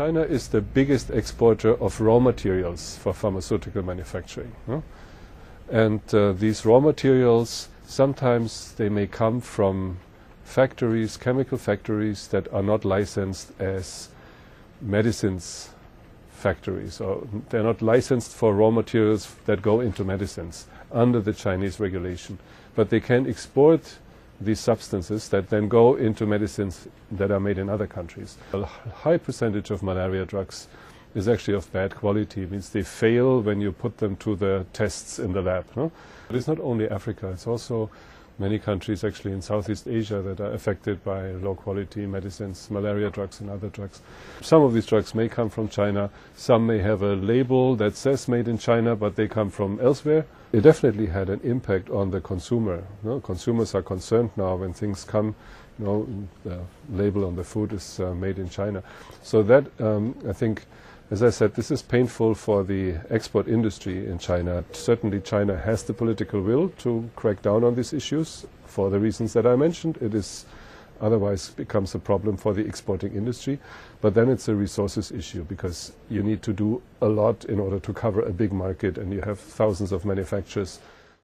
China is the biggest exporter of raw materials for pharmaceutical manufacturing. And these raw materials, sometimes they may come from factories, chemical factories that are not licensed as medicines factories, or they're not licensed for raw materials that go into medicines under the Chinese regulation. But they can export these substances that then go into medicines that are made in other countries. A high percentage of malaria drugs is actually of bad quality. It means they fail when you put them to the tests in the lab. But it's not only Africa, it's also many countries actually in Southeast Asia that are affected by low quality medicines, malaria drugs and other drugs. Some of these drugs may come from China, some may have a label that says made in China, but they come from elsewhere. It definitely had an impact on the consumer. Consumers are concerned now when things come, the label on the food is made in China. So that, I think, as I said, this is painful for the export industry in China. Certainly China has the political will to crack down on these issues for the reasons that I mentioned. It is otherwise becomes a problem for the exporting industry. But then it's a resources issue, because you need to do a lot in order to cover a big market, and you have thousands of manufacturers